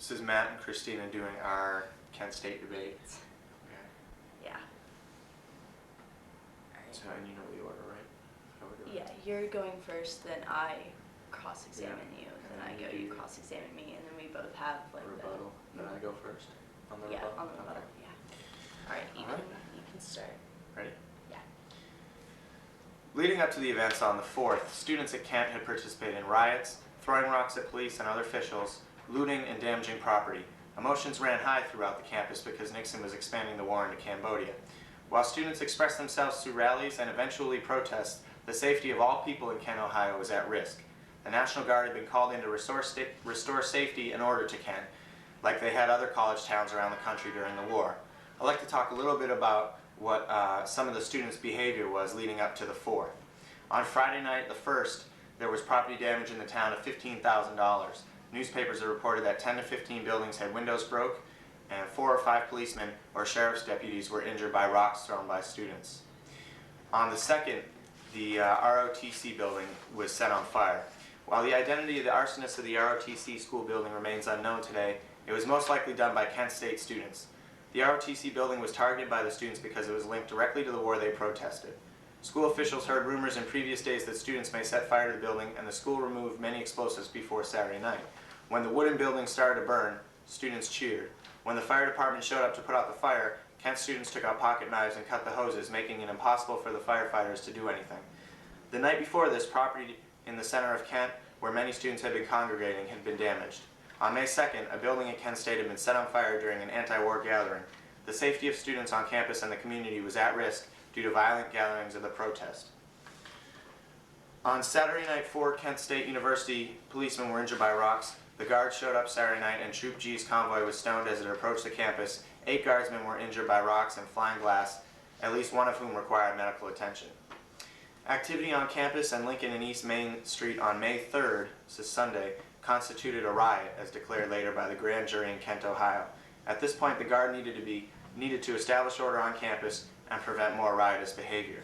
This is Matt and Christina doing our Kent State debate. Okay. Yeah. Alright. So, and you know the order, right? How we're doing? Yeah, you're going first, then I cross-examine you, then I And go, you you do cross-examine me, and then we both have like rebuttal. Then I go first on the Yeah, rebuttal? on the rebuttal, Okay. yeah. Alright, you can start. Ready? Yeah. Leading up to the events on the 4th, students at Kent had participated in riots, throwing rocks at police and other officials, looting and damaging property. Emotions ran high throughout the campus because Nixon was expanding the war into Cambodia. While students expressed themselves through rallies and eventually protests, the safety of all people in Kent, Ohio was at risk. The National Guard had been called in to restore safety and order to Kent, like they had other college towns around the country during the war. I'd like to talk a little bit about what some of the students' behavior was leading up to the 4th. On Friday night, the 1st, there was property damage in the town of $15,000. Newspapers have reported that 10 to 15 buildings had windows broke, and 4 or 5 policemen or sheriff's deputies were injured by rocks thrown by students. On the 2nd, the ROTC building was set on fire. While the identity of the arsonist of the ROTC school building remains unknown today, it was most likely done by Kent State students. The ROTC building was targeted by the students because it was linked directly to the war they protested. School officials heard rumors in previous days that students may set fire to the building, and the school removed many explosives before Saturday night. When the wooden building started to burn, students cheered. When the fire department showed up to put out the fire, Kent students took out pocket knives and cut the hoses, making it impossible for the firefighters to do anything. The night before this, property in the center of Kent, where many students had been congregating, had been damaged. On May 2nd, a building at Kent State had been set on fire during an anti-war gathering. The safety of students on campus and the community was at risk due to violent gatherings of the protest. On Saturday night, 4 Kent State University policemen were injured by rocks. The guards showed up Saturday night and Troop G's convoy was stoned as it approached the campus. 8 guardsmen were injured by rocks and flying glass, at least one of whom required medical attention. Activity on campus and Lincoln and East Main Street on May 3rd, this is Sunday, constituted a riot, as declared later by the grand jury in Kent, Ohio. At this point, the guard needed to establish order on campus and prevent more riotous behavior.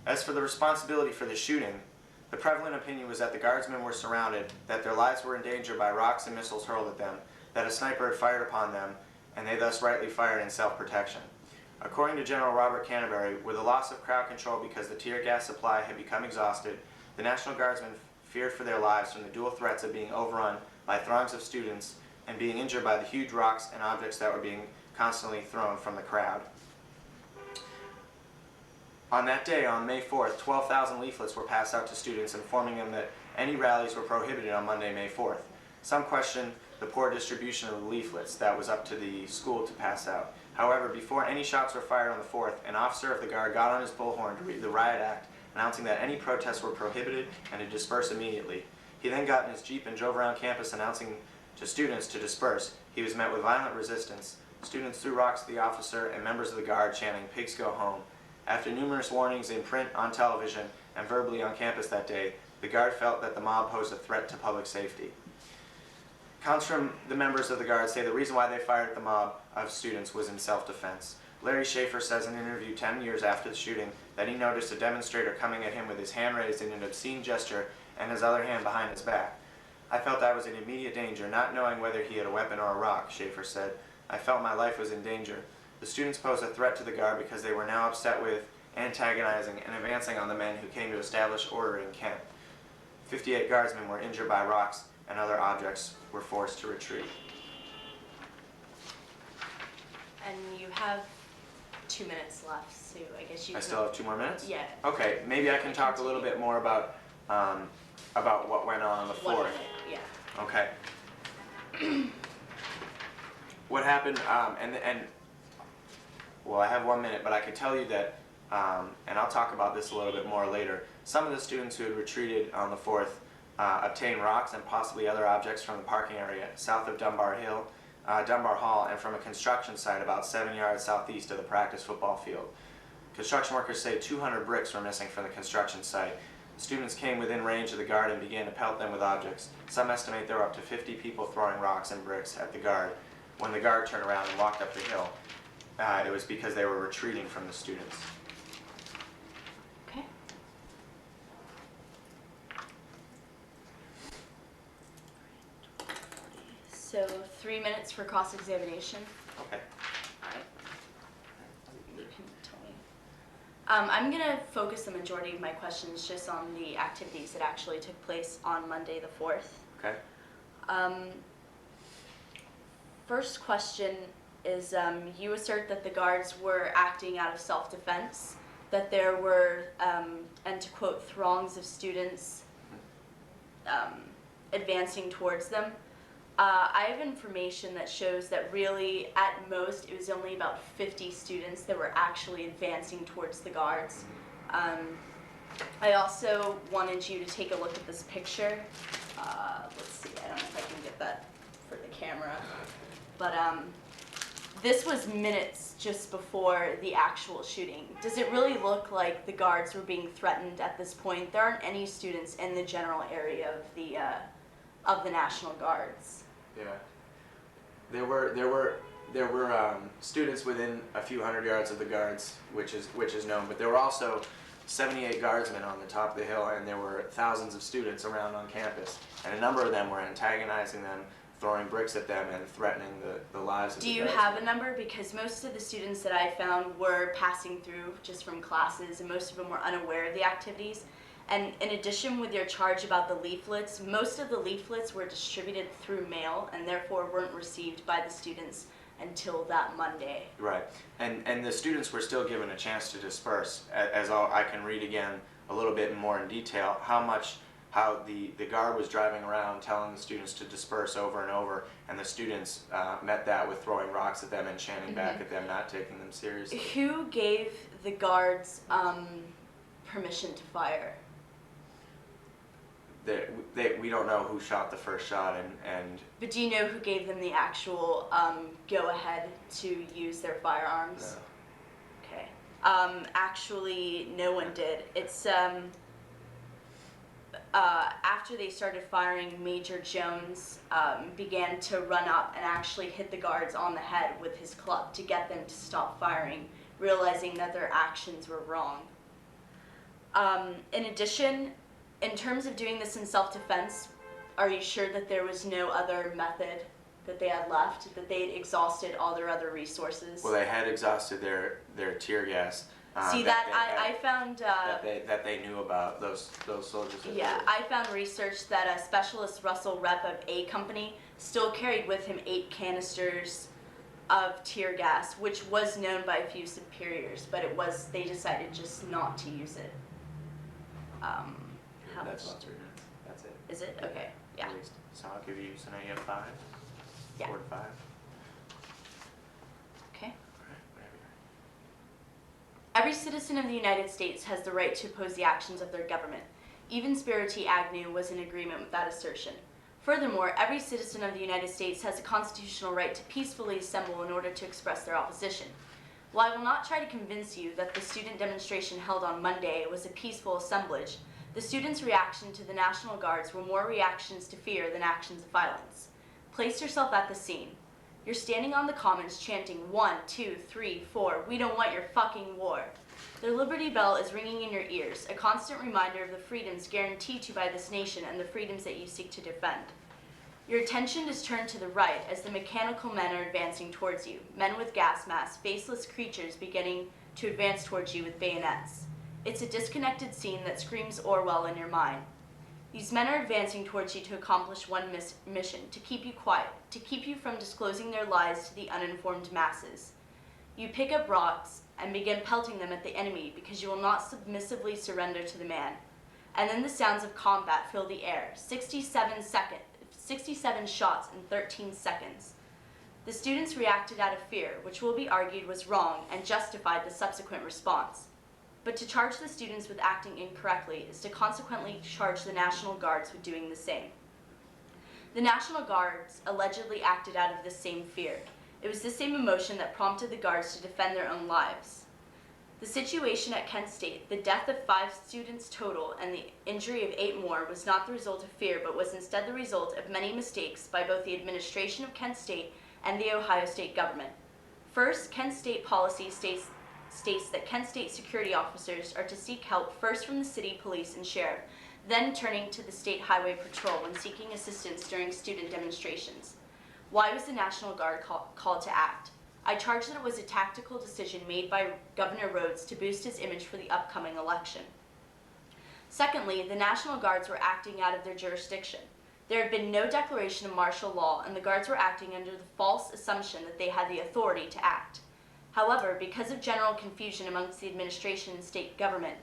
As for the responsibility for the shooting, the prevalent opinion was that the guardsmen were surrounded, that their lives were in danger by rocks and missiles hurled at them, that a sniper had fired upon them, and they thus rightly fired in self-protection. According to General Robert Canterbury, with the loss of crowd control because the tear gas supply had become exhausted, the National Guardsmen feared for their lives from the dual threats of being overrun by throngs of students and being injured by the huge rocks and objects that were being constantly thrown from the crowd. On that day, on May 4th, 12,000 leaflets were passed out to students informing them that any rallies were prohibited on Monday, May 4th. Some questioned the poor distribution of the leaflets that was up to the school to pass out. However, before any shots were fired on the 4th, an officer of the guard got on his bullhorn to read the riot act, announcing that any protests were prohibited and to disperse immediately. He then got in his Jeep and drove around campus announcing to students to disperse. He was met with violent resistance. Students threw rocks at the officer and members of the guard chanting, "Pigs go home." After numerous warnings in print, on television, and verbally on campus that day, the guard felt that the mob posed a threat to public safety. Accounts from the members of the guard say the reason why they fired at the mob of students was in self-defense. Larry Schaefer says in an interview 10 years after the shooting that he noticed a demonstrator coming at him with his hand raised in an obscene gesture and his other hand behind his back. "I felt I was in immediate danger, not knowing whether he had a weapon or a rock," Schaefer said. "I felt my life was in danger." The students posed a threat to the guard because they were now upset with, antagonizing, and advancing on the men who came to establish order in Kent. 58 guardsmen were injured by rocks and other objects were forced to retreat. And you have 2 minutes left, so I guess you I still have 2 more minutes? Yeah. Okay, maybe I can talk a little bit more about what went on the 4th. 1 minute, yeah. Okay. What happened, well, I have 1 minute, but I can tell you that, and I'll talk about this a little bit more later, some of the students who had retreated on the 4th obtained rocks and possibly other objects from the parking area south of Dunbar Hall, and from a construction site about 7 yards southeast of the practice football field. Construction workers say 200 bricks were missing from the construction site. Students came within range of the guard and began to pelt them with objects. Some estimate there were up to 50 people throwing rocks and bricks at the guard. When the guard turned around and walked up the hill, it was because they were retreating from the students. Okay. So So 3 minutes for cross-examination. Okay. Alright. You can tell me. I'm gonna focus the majority of my questions just on the activities that actually took place on Monday the 4th. Okay. First question is, you assert that the guards were acting out of self-defense, that there were, and to quote, throngs of students advancing towards them. I have information that shows that really, at most, it was only about 50 students that were actually advancing towards the guards. I also wanted you to take a look at this picture. Let's see, I don't know if I can get that for the camera. But this was minutes just before the actual shooting. Does it really look like the guards were being threatened at this point? There aren't any students in the general area of the National Guards. Yeah. There were students within a few hundred yards of the guards, which is known, but there were also 78 guardsmen on the top of the hill, and there were thousands of students around on campus, and a number of them were antagonizing them, throwing bricks at them, and threatening the lives of the guardsmen. Do you have a number? Because most of the students that I found were passing through just from classes, and most of them were unaware of the activities. And in addition, with your charge about the leaflets, most of the leaflets were distributed through mail and therefore weren't received by the students until that Monday. Right, and the students were still given a chance to disperse. As I can read again a little bit more in detail how the guard was driving around telling the students to disperse over and over, and the students met that with throwing rocks at them and chanting back at them, not taking them seriously. Who gave the guards permission to fire? We don't know who shot the first shot, and But do you know who gave them the actual go-ahead to use their firearms? no. Okay. Actually, no one did. It's after they started firing, Major Jones began to run up and actually hit the guards on the head with his club to get them to stop firing, realizing that their actions were wrong. In addition, in terms of doing this in self-defense, are you sure that there was no other method that they had left, that they'd exhausted all their other resources? Well, they had exhausted their tear gas. See, I found... that they knew about, those soldiers. Yeah, I found research that a specialist Russell rep of A Company still carried with him 8 canisters of tear gas, which was known by a few superiors, but they decided just not to use it. How That's much? all 3 minutes. That's it. Is it? Okay, yeah. At least. So I'll give you, so now you have 5? Yeah. 4 to 5? Okay. Alright, whatever you're Every citizen of the United States has the right to oppose the actions of their government. Even Spiro T. Agnew was in agreement with that assertion. Furthermore, every citizen of the United States has a constitutional right to peacefully assemble in order to express their opposition. While I will not try to convince you that the student demonstration held on Monday was a peaceful assemblage, the students' reaction to the National Guards were more reactions to fear than actions of violence. Place yourself at the scene. You're standing on the commons chanting 1, 2, 3, 4, we don't want your fucking war. The Liberty Bell is ringing in your ears, a constant reminder of the freedoms guaranteed to you by this nation and the freedoms that you seek to defend. Your attention is turned to the right as the mechanical men are advancing towards you, men with gas masks, faceless creatures beginning to advance towards you with bayonets. It's a disconnected scene that screams Orwell in your mind. These men are advancing towards you to accomplish one mission, to keep you quiet, to keep you from disclosing their lies to the uninformed masses. You pick up rocks and begin pelting them at the enemy because you will not submissively surrender to the man. And then the sounds of combat fill the air, 67 shots in 13 seconds. The students reacted out of fear, which will be argued was wrong and justified the subsequent response. But to charge the students with acting incorrectly is to consequently charge the National Guards with doing the same. The National Guards allegedly acted out of this same fear. It was this same emotion that prompted the guards to defend their own lives. The situation at Kent State, the death of 5 students total and the injury of 8 more, was not the result of fear, but was instead the result of many mistakes by both the administration of Kent State and the Ohio State government. First, Kent State policy states that Kent State security officers are to seek help first from the city police and sheriff, then turning to the State Highway Patrol when seeking assistance during student demonstrations. Why was the National Guard called to act? I charge that it was a tactical decision made by Governor Rhodes to boost his image for the upcoming election. Secondly, the National Guards were acting out of their jurisdiction. There had been no declaration of martial law, and the Guards were acting under the false assumption that they had the authority to act. However, because of general confusion amongst the administration and state government,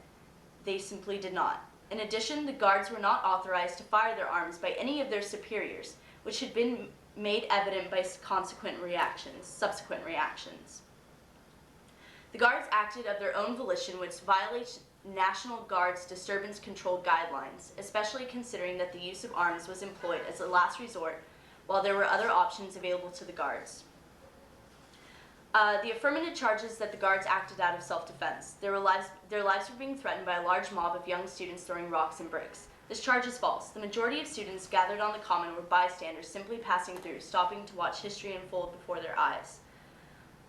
they simply did not. In addition, the Guards were not authorized to fire their arms by any of their superiors, which had been made evident by subsequent reactions. The Guards acted of their own volition, which violates National Guard's disturbance control guidelines, especially considering that the use of arms was employed as a last resort while there were other options available to the Guards. The affirmative charges that the Guards acted out of self-defense. Their lives were being threatened by a large mob of young students throwing rocks and bricks. This charge is false. The majority of students gathered on the common were bystanders simply passing through, stopping to watch history unfold before their eyes.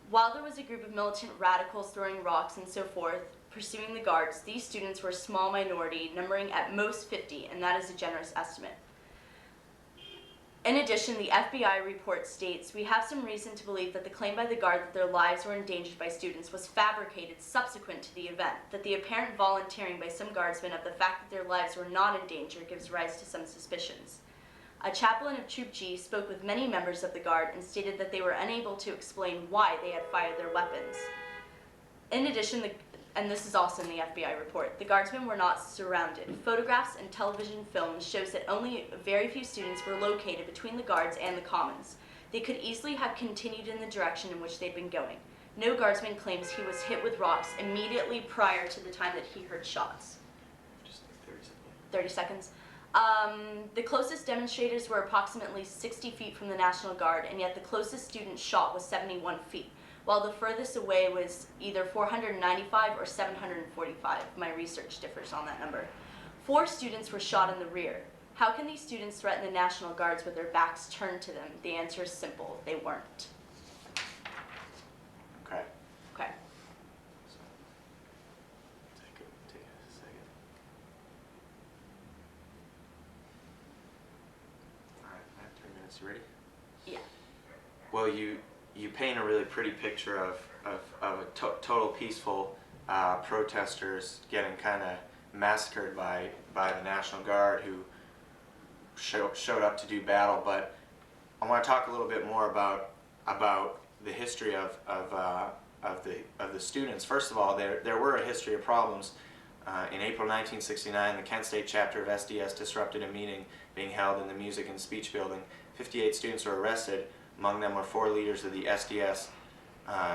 While there was a group of militant radicals throwing rocks and so forth, pursuing the Guards, these students were a small minority, numbering at most 50, and that is a generous estimate. In addition, the FBI report states, "We have some reason to believe that the claim by the Guard that their lives were endangered by students was fabricated subsequent to the event, that the apparent volunteering by some Guardsmen of the fact that their lives were not in danger gives rise to some suspicions." A chaplain of Troop G spoke with many members of the Guard and stated that they were unable to explain why they had fired their weapons. In addition, and this is also in the FBI report, the Guardsmen were not surrounded. Photographs and television films shows that only very few students were located between the Guards and the Commons. They could easily have continued in the direction in which they'd been going. No Guardsman claims he was hit with rocks immediately prior to the time that he heard shots. Just like 30 seconds. 30 seconds. The closest demonstrators were approximately 60 feet from the National Guard, and yet the closest student shot was 71 feet. While the furthest away was either 495 or 745. My research differs on that number. 4 students were shot in the rear. How can these students threaten the National Guards with their backs turned to them? The answer is simple. They weren't. Okay. Okay. So, take a second. All right, I have 3 minutes. You ready? Yeah. Well, you paint a really pretty picture of a total peaceful protesters getting kind of massacred by the National Guard who showed up to do battle. But I want to talk a little bit more about the history of the students. First of all, there were a history of problems. In April 1969, the Kent State chapter of SDS disrupted a meeting being held in the Music and Speech Building. 58 students were arrested. Among them were 4 leaders of the SDS.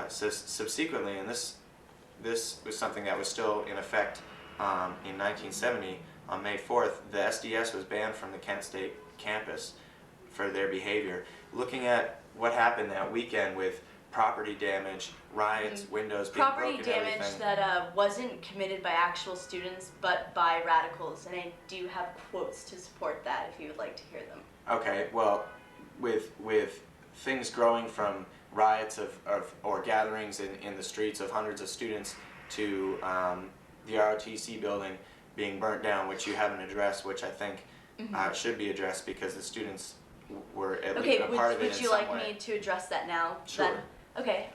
Subsequently, and this was something that was still in effect in 1970, on May 4th, the SDS was banned from the Kent State campus for their behavior. Looking at what happened that weekend with property damage, riots, windows being Property broken, damage everything. that wasn't committed by actual students, but by radicals, and I do have quotes to support that if you would like to hear them. Okay, well, with things growing from riots or gatherings in the streets of hundreds of students to the ROTC building being burnt down, which you haven't addressed, which I think should be addressed because the students were at least a part of it in some way. Would you like me to address that now? Sure. Then? Okay.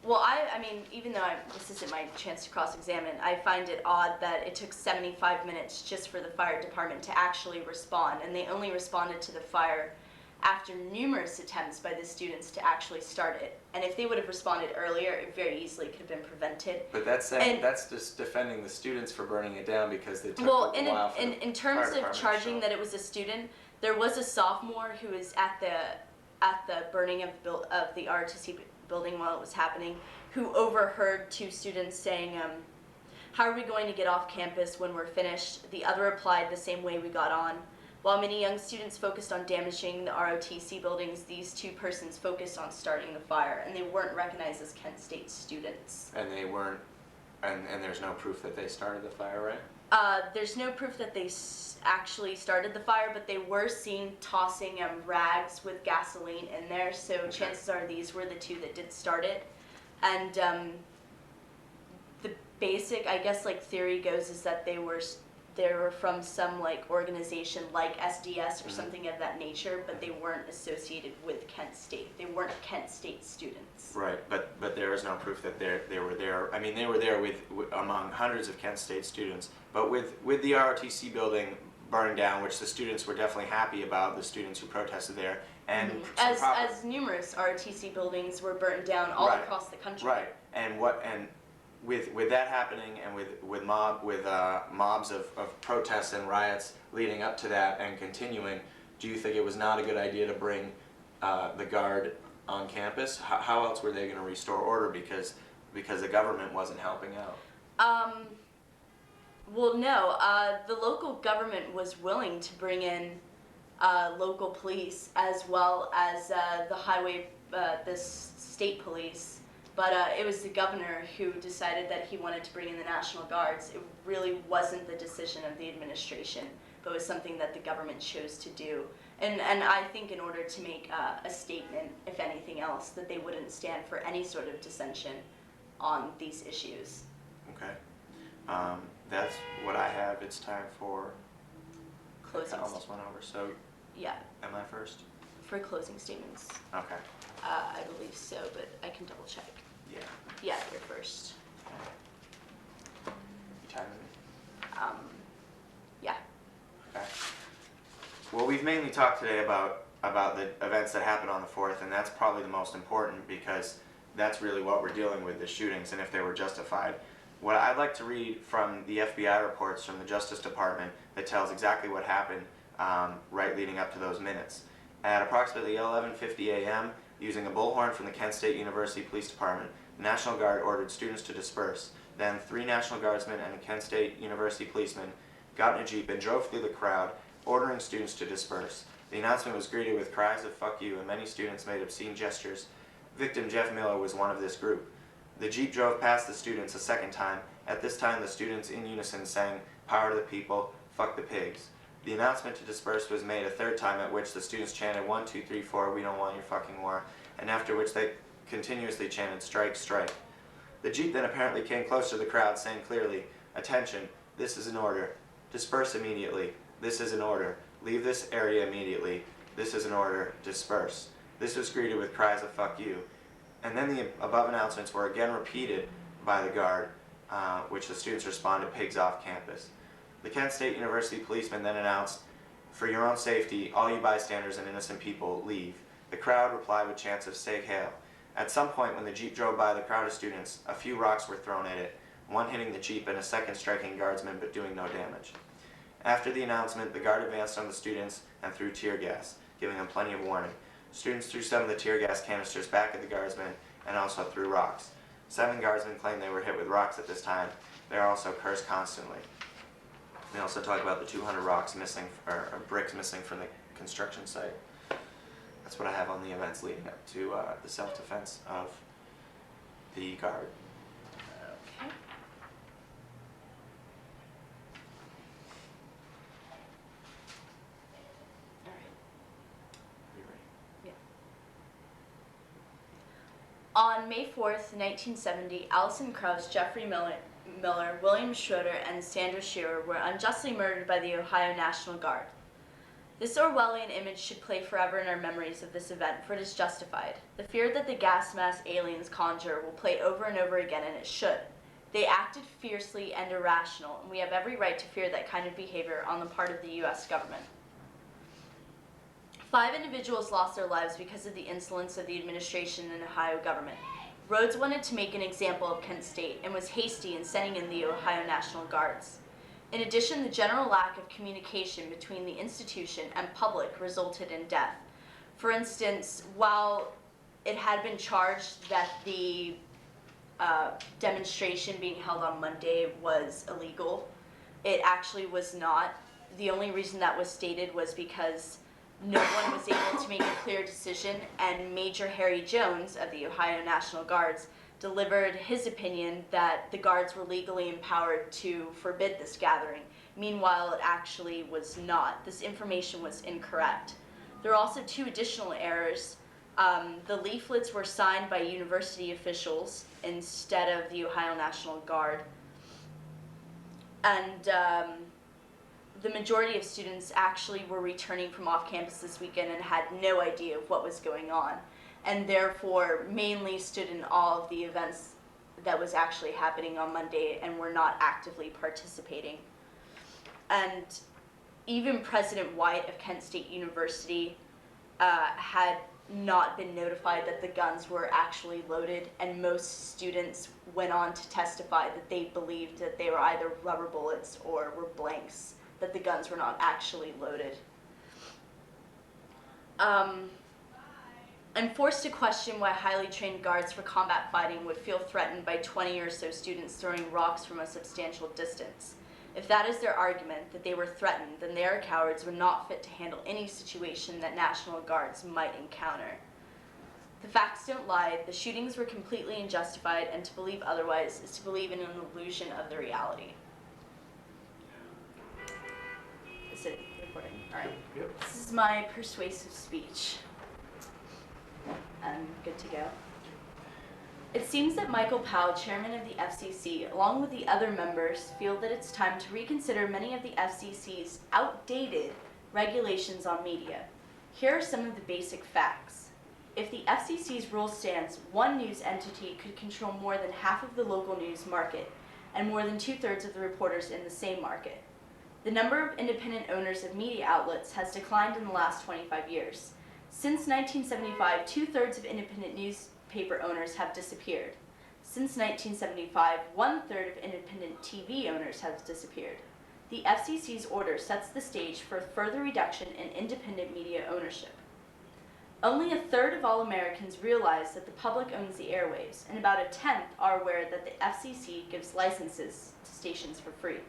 Well, I mean, even though this isn't my chance to cross-examine, I find it odd that it took 75 minutes just for the fire department to actually respond, and they only responded to the fire after numerous attempts by the students to actually start it. And if they would have responded earlier, it very easily could have been prevented. But that's just defending the students for burning it down because they took a Well, while for in terms of charging that it was a student, there was a sophomore who was at the burning of the ROTC building while it was happening, who overheard 2 students saying, "How are we going to get off campus when we're finished?" The other replied, "The same way we got on." While many young students focused on damaging the ROTC buildings, these 2 persons focused on starting the fire, and they weren't recognized as Kent State students. And they weren't, and there's no proof that they started the fire, right? There's no proof that they actually started the fire, but they were seen tossing rags with gasoline in there, so Okay. chances are these were the 2 that did start it. And the basic, I guess, like theory goes is that they were from some like organization like SDS or something of that nature, but they weren't associated with Kent State. They weren't Kent State students. Right, but there is no proof that they were there. I mean, they were there with among hundreds of Kent State students. But with the ROTC building burned down, which the students were definitely happy about, the students who protested there, and as numerous ROTC buildings were burned down all Right. across the country. Right, and with that happening, and with mobs of protests and riots leading up to that and continuing, do you think it was not a good idea to bring the Guard on campus? How else were they going to restore order because the government wasn't helping out? Well, no. The local government was willing to bring in local police as well as the state police, but it was the governor who decided that he wanted to bring in the National Guards. It really wasn't the decision of the administration, but it was something that the government chose to do. And I think in order to make a statement, if anything else, that they wouldn't stand for any sort of dissension on these issues. Okay. That's what I have. It's time for Closing. almost went over. So Yeah, am I first? for closing statements. Okay. I believe so, but I can double check. Yeah. Yeah, you're first. You timing me? Yeah. Okay. Well, we've mainly talked today about the events that happened on the 4th, and that's probably the most important because that's really what we're dealing with, the shootings, and if they were justified. What I'd like to read from the FBI reports from the Justice Department that tells exactly what happened right leading up to those minutes. At approximately 11:50 a.m., using a bullhorn from the Kent State University Police Department, the National Guard ordered students to disperse. Then 3 National Guardsmen and a Kent State University policeman got in a Jeep and drove through the crowd, ordering students to disperse. The announcement was greeted with cries of "fuck you," and many students made obscene gestures. Victim Jeff Miller was one of this group. The Jeep drove past the students a second time. At this time, the students in unison sang "Power to the people, fuck the pigs." The announcement to disperse was made a third time, at which the students chanted 1, 2, 3, 4, we don't want your fucking war, and after which they continuously chanted strike, strike. The Jeep then apparently came close to the crowd, saying clearly, "Attention, this is an order. Disperse immediately. This is an order. Leave this area immediately. This is an order. Disperse." This was greeted with cries of "fuck you." And then the above announcements were again repeated by the Guard, which the students responded, "Pigs off campus." The Kent State University policeman then announced, "For your own safety, all you bystanders and innocent people, leave." The crowd replied with chants of "Say hail." At some point when the Jeep drove by the crowd of students, a few rocks were thrown at it, one hitting the Jeep and a second striking Guardsman but doing no damage. After the announcement, the Guard advanced on the students and threw tear gas, giving them plenty of warning. Students threw some of the tear gas canisters back at the Guardsmen and also threw rocks. 7 Guardsmen claimed they were hit with rocks at this time. They are also cursed constantly. They also talk about the 200 rocks missing, or bricks missing from the construction site. That's what I have on the events leading up to the self-defense of the Guard. Okay. All right. Are you ready? Yeah. On May 4th, 1970, Allison Krauss, Jeffrey Miller, William Schroeder, and Sandra Shearer were unjustly murdered by the Ohio National Guard. This Orwellian image should play forever in our memories of this event, for it is justified. The fear that the gas mask aliens conjure will play over and over again, and it should. They acted fiercely and irrational, and we have every right to fear that kind of behavior on the part of the U.S. government. 5 individuals lost their lives because of the insolence of the administration and Ohio government. Rhodes wanted to make an example of Kent State and was hasty in sending in the Ohio National Guards. In addition, the general lack of communication between the institution and public resulted in death. For instance, while it had been charged that the demonstration being held on Monday was illegal, it actually was not. The only reason that was stated was because no one was able to make a clear decision, and Major Harry Jones of the Ohio National Guards delivered his opinion that the guards were legally empowered to forbid this gathering. Meanwhile, it actually was not. This information was incorrect. There are also 2 additional errors. The leaflets were signed by university officials instead of the Ohio National Guard. And the majority of students actually were returning from off campus this weekend and had no idea of what was going on, and therefore mainly stood in awe of the events that was actually happening on Monday and were not actively participating. And even President White of Kent State University had not been notified that the guns were actually loaded, and most students went on to testify that they believed that they were either rubber bullets or were blanks, that the guns were not actually loaded. I'm forced to question why highly trained guards for combat fighting would feel threatened by 20 or so students throwing rocks from a substantial distance. If that is their argument, that they were threatened, then they are cowards who are not fit to handle any situation that National Guards might encounter. The facts don't lie, the shootings were completely unjustified, and to believe otherwise is to believe in an illusion of the reality. Is it recording? All right. Yep. This is my persuasive speech. I'm good to go. It seems that Michael Powell, chairman of the FCC, along with the other members, feel that it's time to reconsider many of the FCC's outdated regulations on media. Here are some of the basic facts. If the FCC's rule stands, one news entity could control more than half of the local news market and more than 2/3 of the reporters in the same market. The number of independent owners of media outlets has declined in the last 25 years. Since 1975, 2/3 of independent newspaper owners have disappeared. Since 1975, 1/3 of independent TV owners have disappeared. The FCC's order sets the stage for further reduction in independent media ownership. Only 1/3 of all Americans realize that the public owns the airwaves, and about 1/10 are aware that the FCC gives licenses to stations for free.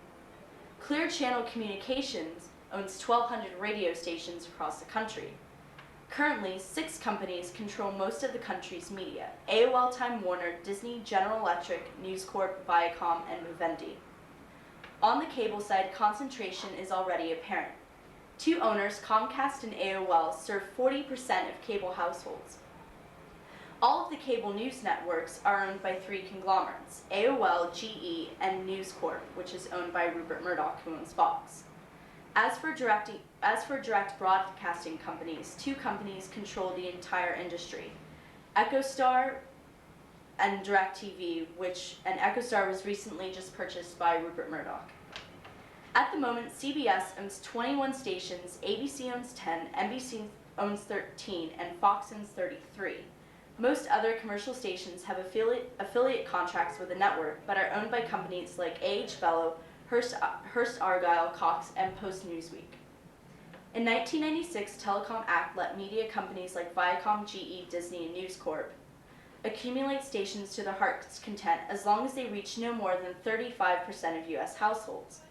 Clear Channel Communications owns 1,200 radio stations across the country. Currently, 6 companies control most of the country's media: AOL, Time Warner, Disney, General Electric, News Corp, Viacom, and Vivendi. On the cable side, concentration is already apparent. 2 owners, Comcast and AOL, serve 40% of cable households. All of the cable news networks are owned by 3 conglomerates: AOL, GE, and News Corp, which is owned by Rupert Murdoch, who owns Fox. As for direct broadcasting companies, 2 companies control the entire industry: EchoStar and DirecTV, and EchoStar was recently just purchased by Rupert Murdoch. At the moment, CBS owns 21 stations, ABC owns 10, NBC owns 13, and Fox owns 33. Most other commercial stations have affiliate contracts with the network, but are owned by companies like A.H. Bello, Hearst Argyle, Cox, and Post Newsweek. In 1996, Telecom Act let media companies like Viacom, GE, Disney, and News Corp accumulate stations to their heart's content as long as they reach no more than 35% of U.S. households.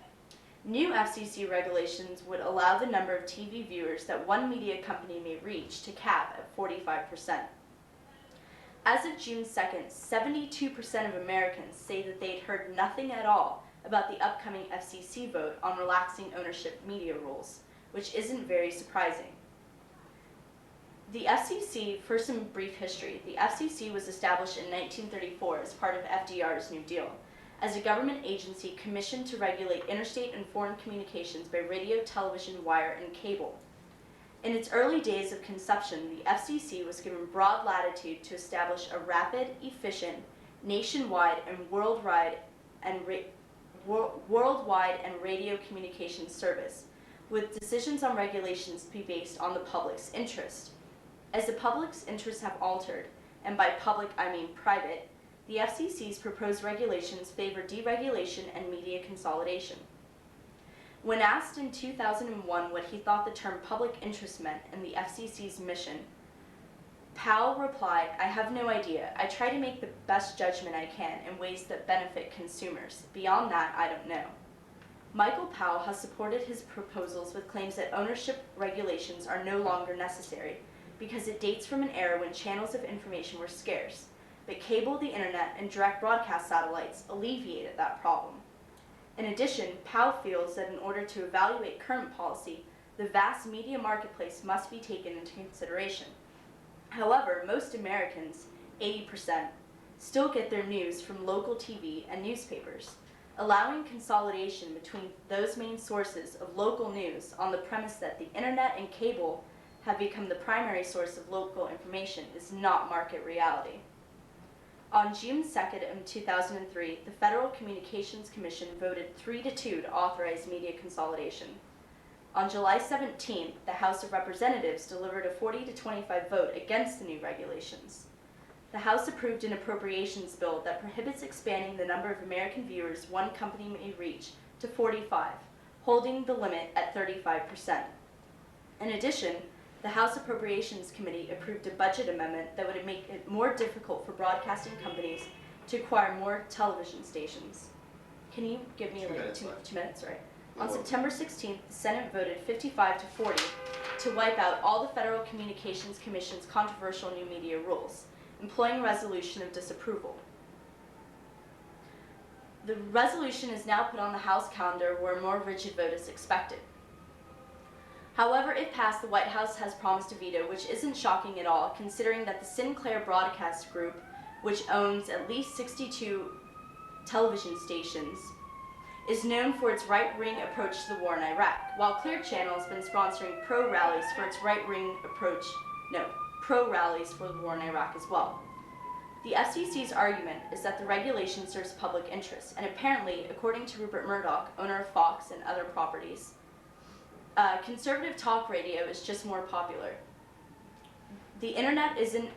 New FCC regulations would allow the number of TV viewers that one media company may reach to cap at 45%. As of June 2nd, 72% of Americans say that they'd heard nothing at all about the upcoming FCC vote on relaxing ownership media rules, which isn't very surprising. The FCC, for some brief history, the FCC was established in 1934 as part of FDR's New Deal, as a government agency commissioned to regulate interstate and foreign communications by radio, television, wire, and cable. In its early days of conception, the FCC was given broad latitude to establish a rapid, efficient, nationwide and worldwide radio communications service, with decisions on regulations to be based on the public's interest. As the public's interests have altered, and by public I mean private, the FCC's proposed regulations favor deregulation and media consolidation. When asked in 2001 what he thought the term public interest meant in the FCC's mission, Powell replied, "I have no idea. I try to make the best judgment I can in ways that benefit consumers. Beyond that, I don't know." Michael Powell has supported his proposals with claims that ownership regulations are no longer necessary because it dates from an era when channels of information were scarce, but cable, the internet, and direct broadcast satellites alleviated that problem. In addition, Powell feels that in order to evaluate current policy, the vast media marketplace must be taken into consideration. However, most Americans, 80%, still get their news from local TV and newspapers. allowing consolidation between those main sources of local news on the premise that the internet and cable have become the primary source of local information is not market reality. On June 2nd of 2003, the Federal Communications Commission voted 3-2 to authorize media consolidation. On July 17th, the House of Representatives delivered a 40-25 vote against the new regulations. The House approved an appropriations bill that prohibits expanding the number of American viewers one company may reach to 45, holding the limit at 35%. In addition, the House Appropriations Committee approved a budget amendment that would make it more difficult for broadcasting companies to acquire more television stations. Can you give me 2 like minutes two left. minutes, right? On September 16th, the Senate voted 55-40 to wipe out all the Federal Communications Commission's controversial new media rules, employing a resolution of disapproval. The resolution is now put on the House calendar where a more rigid vote is expected. However, if passed, the White House has promised a veto, which isn't shocking at all, considering that the Sinclair Broadcast Group, which owns at least 62 television stations, is known for its right-wing approach to the war in Iraq, while Clear Channel has been sponsoring pro-rallies for its right-wing approach, pro-rallies for the war in Iraq as well. The FCC's argument is that the regulation serves public interest, and apparently, according to Rupert Murdoch, owner of Fox and other properties, conservative talk radio is just more popular. The internet isn't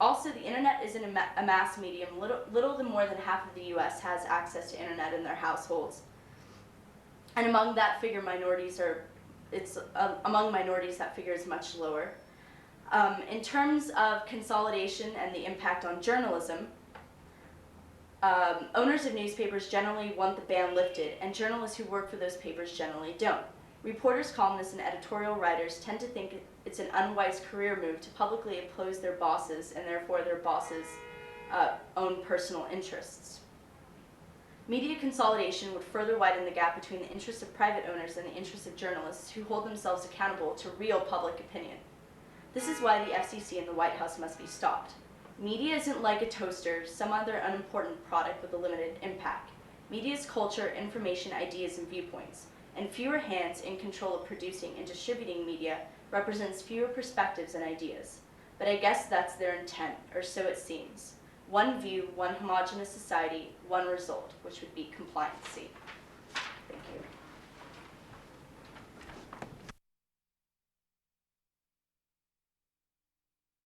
a mass medium. Little than more than half of the U.S. has access to internet in their households, and among that figure, among minorities that figure is much lower. In terms of consolidation and the impact on journalism, owners of newspapers generally want the ban lifted, and journalists who work for those papers generally don't. Reporters, columnists, and editorial writers tend to think it's an unwise career move to publicly oppose their bosses and therefore their bosses' own personal interests. Media consolidation would further widen the gap between the interests of private owners and the interests of journalists who hold themselves accountable to real public opinion. This is why the FCC and the White House must be stopped. Media isn't like a toaster, some other unimportant product with a limited impact. Media is culture, information, ideas, and viewpoints. And fewer hands in control of producing and distributing media represents fewer perspectives and ideas. But I guess that's their intent, or so it seems. One view, one homogeneous society, one result, which would be compliancy.